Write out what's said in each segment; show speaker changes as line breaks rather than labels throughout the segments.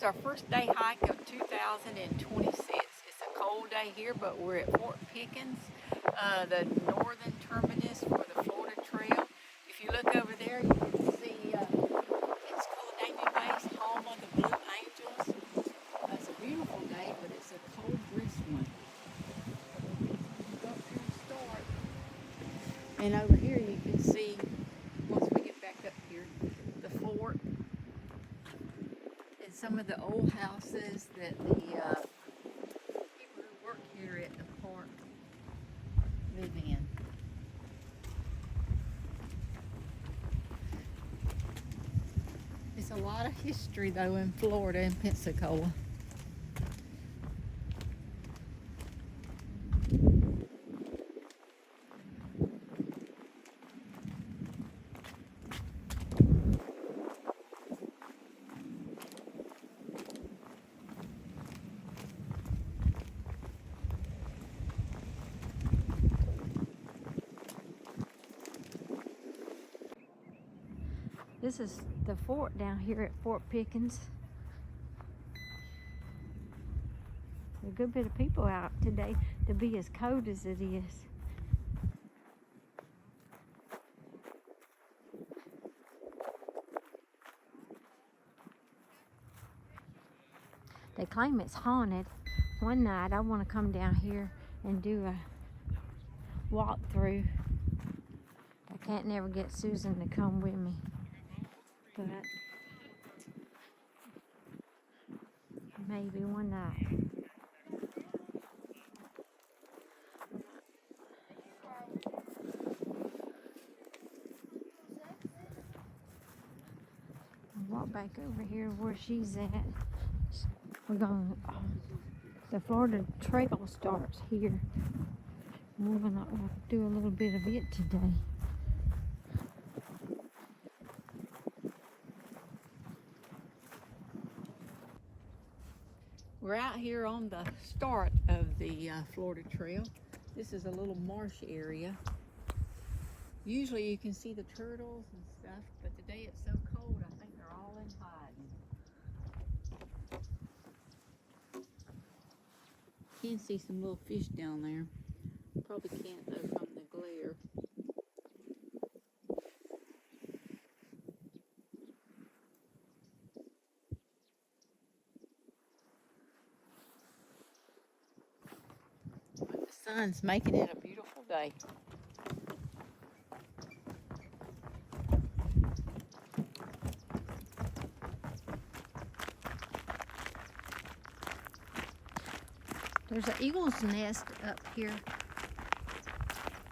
is our first day hike of 2026. It's a cold day here, but we're at Fort Pickens, the northern terminus for the Florida Trail. If you look over there, you can see it's called Navy Base, home of the Blue Angels. It's a beautiful day, but it's a cold, brisk one. Go up here and start. And over here you can see, once we get back up here, the fort. Some of the old houses that the people who work here at the park live in. There's a lot of history though in Florida and Pensacola. This is the fort down here at Fort Pickens. There's a good bit of people out today to be as cold as it is. They claim it's haunted. One night I want to come down here and do a walkthrough. I can't never get Susan to come with me. But maybe one night. I'll walk back over here where she's at. We're going. The Florida Trail starts here. We're gonna do a little bit of it today. We're out here on the start of the Florida Trail. This is a little marsh area. Usually you can see the turtles and stuff, but today it's so cold, I think they're all in hiding. You can see some little fish down there. Probably can't though from the glare. The sun's making it a beautiful day. There's an eagle's nest up here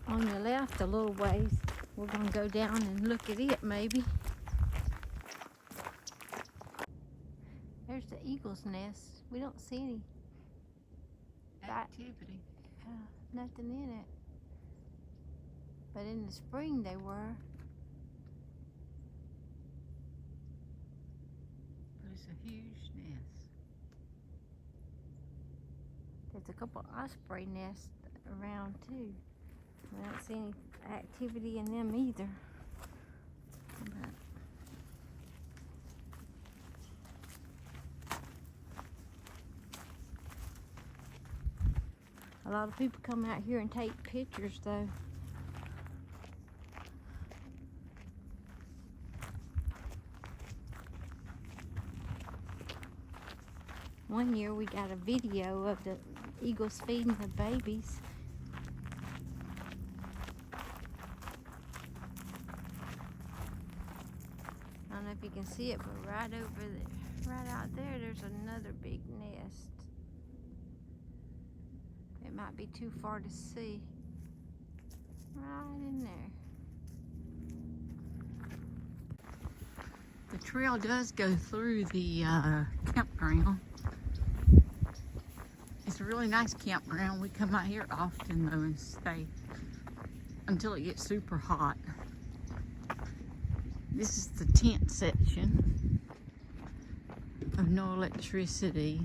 on your left a little ways. We're going to go down and look at it maybe. There's the eagle's nest. We don't see any activity. Nothing in it. But in the spring they were. But it's a huge nest. There's a couple osprey nests around too. We don't see any activity in them either. But a lot of people come out here and take pictures though. One year we got a video of the eagles feeding the babies. I don't know if you can see it, but right over there, right out there, there's another big nest. It might be too far to see. Right in there. The trail does go through the campground. It's a really nice campground. We come out here often though and stay until it gets super hot. This is the tent section of no electricity.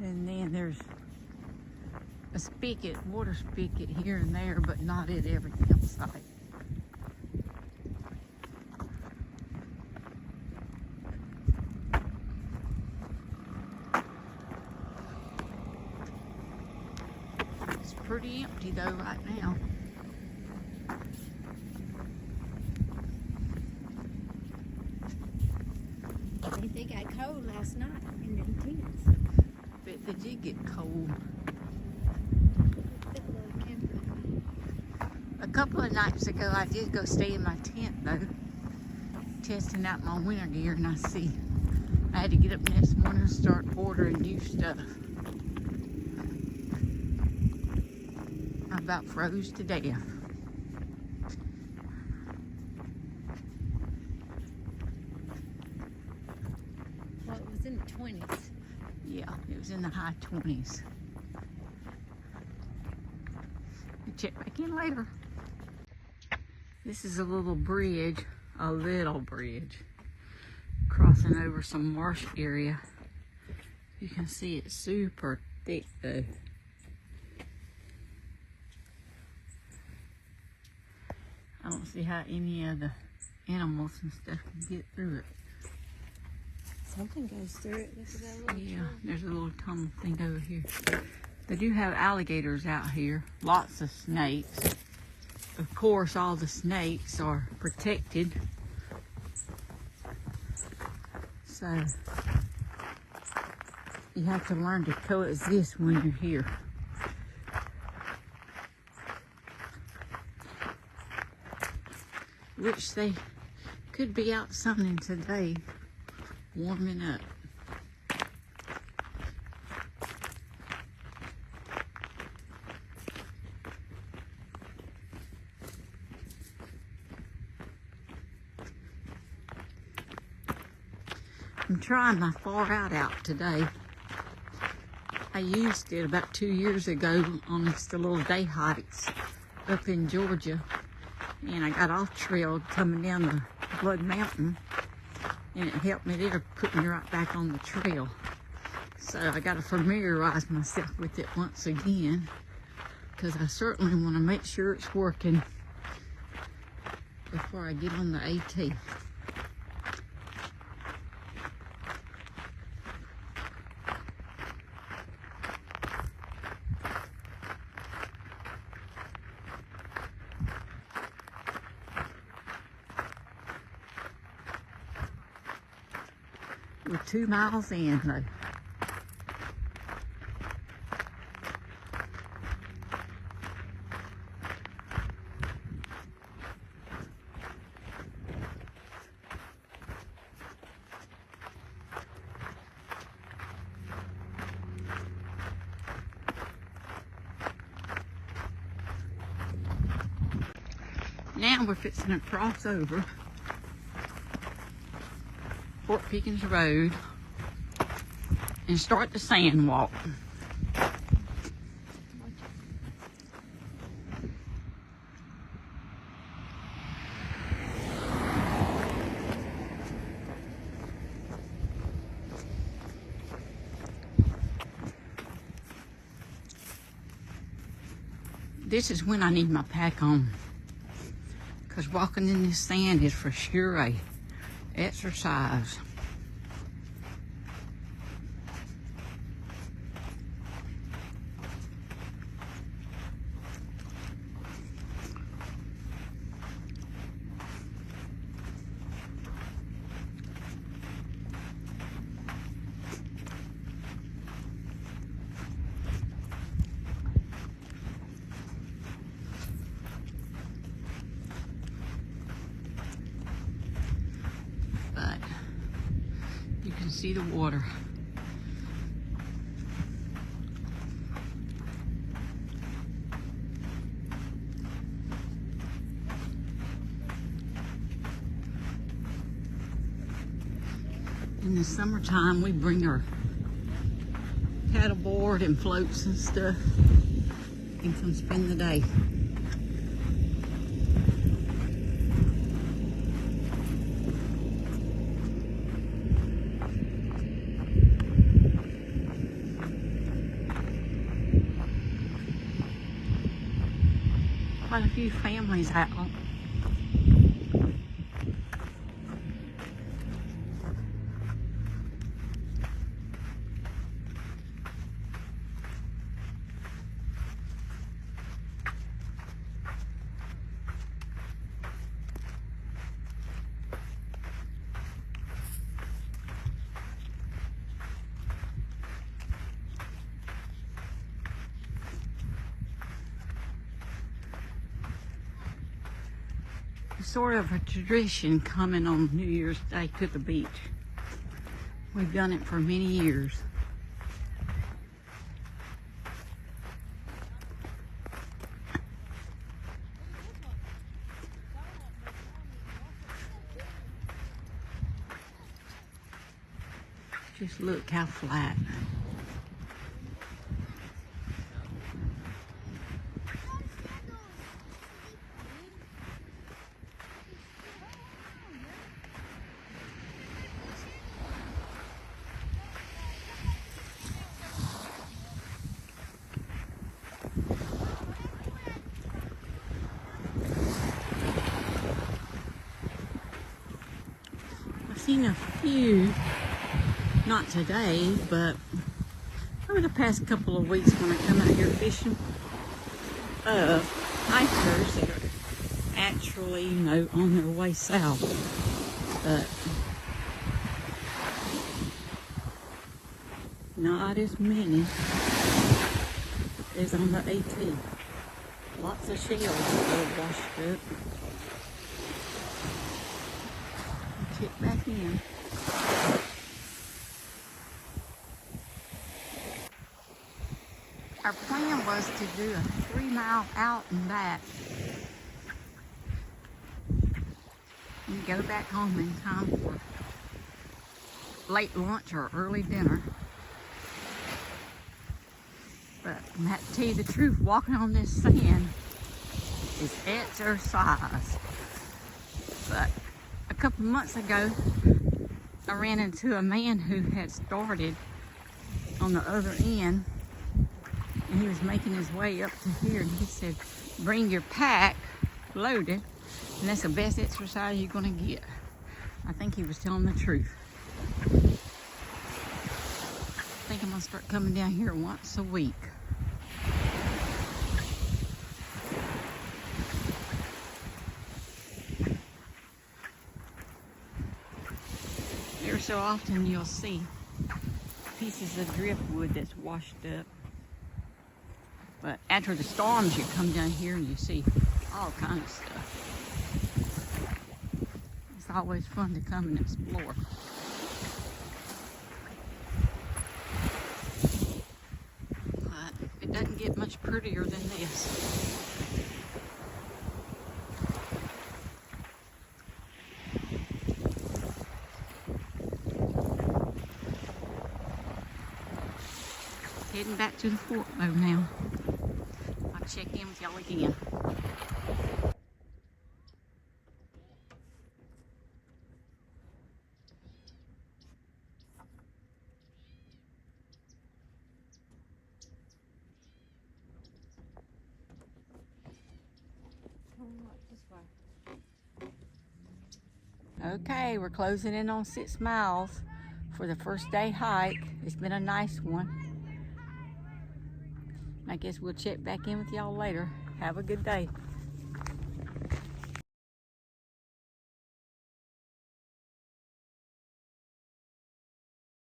And then there's a spigot, water spigot here and there, but not at every campsite. It's pretty empty though right now.
They got cold last night in them tents.
I bet they did get cold. A couple of nights ago, I did go stay in my tent though, testing out my winter gear, and I had to get up next morning and start ordering new stuff. I about froze to death.
Well, it was in the 20s.
Yeah, it was in the high 20s. Check back in later. This is a little bridge, crossing over some marsh area. You can see it's super thick though. I don't see how any of the animals and stuff can get through it.
Something goes through it. Look at that little
Yeah,
tree.
there's a little tunnel thing over here. They do have alligators out here, lots of snakes. Of course, all the snakes are protected. So, you have to learn to coexist when you're here. Which they could be out sunning today, warming up. I'm trying my far out today. I used it about 2 years ago on just the little day hikes up in Georgia. And I got off trail coming down the Blood Mountain. And it helped me there, put me right back on the trail. So I got to familiarize myself with it once again, because I certainly want to make sure it's working before I get on the AT. We're 2 miles in though. Now we're fixing to cross over Fort Pickens Road and start the sand walk. This is when I need my pack on, because walking in this sand is for sure a exercise. But you can see the water. In the summertime, we bring our paddleboard and floats and stuff and come spend the day. Quite a few families out. It's sort of a tradition coming on New Year's Day to the beach. We've done it for many years. Just look how flat. I've seen a few, not today, but over the past couple of weeks when I come out here fishing, hikers that are actually, you know, on their way south. But not as many as on the AT. Lots of shells that are washed up. Check back in. Our plan was to do a 3-mile out and back and go back home in time for late lunch or early dinner. But I have to tell you the truth, walking on this sand is exercise. But a couple months ago, I ran into a man who had started on the other end, and he was making his way up to here, and he said, bring your pack loaded, and that's the best exercise you're gonna get. I think he was telling the truth. I think I'm gonna start coming down here once a week. Every so often you'll see pieces of driftwood that's washed up. But after the storms, you come down here and you see all kinds of stuff. It's always fun to come and explore. But it doesn't get much prettier than this. Heading back to the fort though now. I'll check in with y'all again. Okay, we're closing in on 6 miles for the first day hike. It's been a nice one. I guess we'll check back in with y'all later. Have a good day.